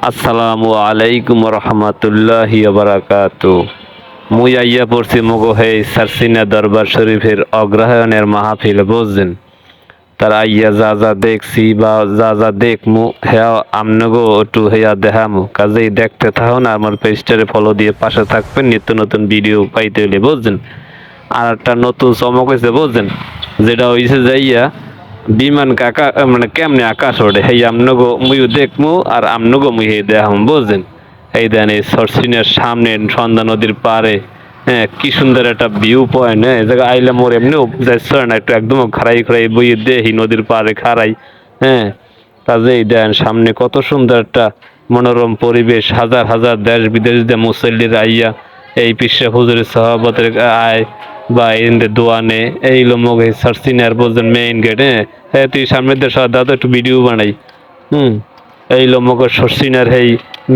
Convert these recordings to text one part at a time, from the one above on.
আসসালামু আলাইকুম রহমতুল্লাহি বারাকাতু। মুই আইয়া পড়ছি মগো হেই সারসিনা দরবার শরীফের অগ্রহায়ণের মাহফিল বুঝছেন। তার আইয়া যা যা দেখছি বা যা যা দেখমু হেয়া আমনগো একটু হেয়া দেখামু, কাজেই দেখতে থাকুন। আমার পেজটারে ফলো দিয়ে পাশে থাকবেন, নিত্য নতুন ভিডিও পাইতে হলে বুঝছেন। আর একটা নতুন চমক হয়েছে বুঝছেন, যেটা হয়েছে যাইয়া বিমান কাকা মানে কেমনে আকাশ ওড়ে হেই আমনগো মুইও দেখমু আর আমনগো মুই হে দেখাম বুঝছেন। এই দেন এই সরসিনের সামনে সন্ধ্যা নদীর পাড়ে, হ্যাঁ কি সুন্দর একটা ভিউ পয়েন্ট। হ্যাঁ এই জায়গায় আইলে মোর এমনিও যাচ্ছে না, একটু একদম খাড়াই খাড়াই বইয়ে দেখি নদীর পাড়ে খাড়াই। হ্যাঁ কাজেই দেন সামনে কত সুন্দর একটা মনোরম পরিবেশ, হাজার হাজার দেশ বিদেশ দিয়ে মুসল্লিরা আইয়া এই পিসা হুজুরের সহাবতের আয় বা এদের দোয়ানে এই লোমক এই সার্সিনার বলছেন মেইন গেট। হ্যাঁ তুই সামনের দেশ দাদা একটু ভিডিও বানাই। এই লোমক সার্সিনার এই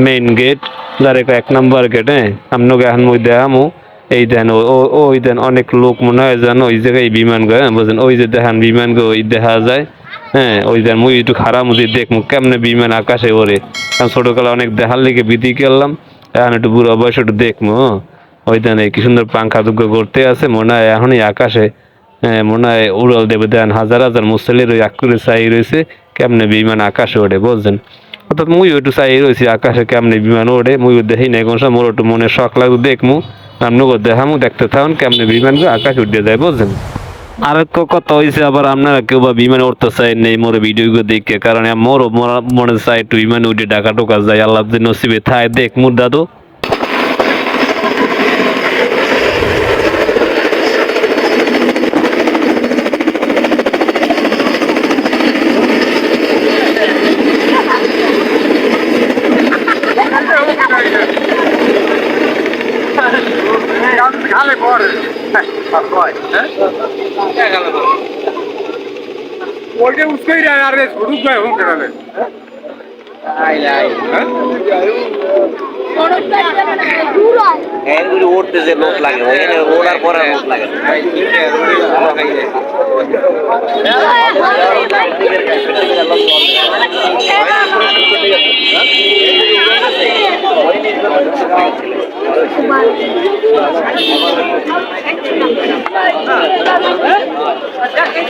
মেইন গেট, যার এক নম্বর গেট। আপনাকে এখন মই দেখামু। এই দেন ওই দেন অনেক লোক মনে হয় জানো ওই জায়গায় বিমান গো। হ্যাঁ বুঝলেন, ওই যে দেখান বিমান গো ওই দেখা যায়। হ্যাঁ ওই দেন মুই একটু খারাপ মুদি দেখমু কেমনে বিমান আকাশে ওরে, কারণ ছোটকালে অনেক দেখার লিগে বিধি করলাম, এখন একটু বুড়ো বয়স একটু দেখমু। ওই দেন কি সুন্দর পাঙ্খা দুগ্গ করতে আছে, মনে হয় এখনই আকাশে। হ্যাঁ মনে হয় উড়াল দেবে দেন, হাজার হাজার মুসল্লির ওই আকুরে চাই রয়েছে কেমনে বিমান আকাশে ওঠে বুঝছেন। অর্থাৎ মুই একটু চাই রয়েছি আকাশে কেমনে বিমান ওঠে, মুই দেখি নাই কোন সময়, মোর একটু মনে শখ লাগবে দেখমু। আপনাকে দেখামু, দেখতে থাকুন কেমনে বিমান আকাশ উঠে যায় বুঝছেন। আর এক কথা হয়েছে আবার আপনারা কেউ বা বিমানে উঠতে চাই নেই মোর ভিডিও দেখে, কারণ মোর মনে চাই একটু বিমানে উঠে ঢাকা টোকা যায়, আল্লাহ যদি নসিবে থায় দেখ মুর দাদু। ওইটা উঠতেই যায় আর ঝুড়ুক যায় হোক কেন উঠতেছে লোক লাগে, ওখানে ওড়ার পরে লোক লাগে।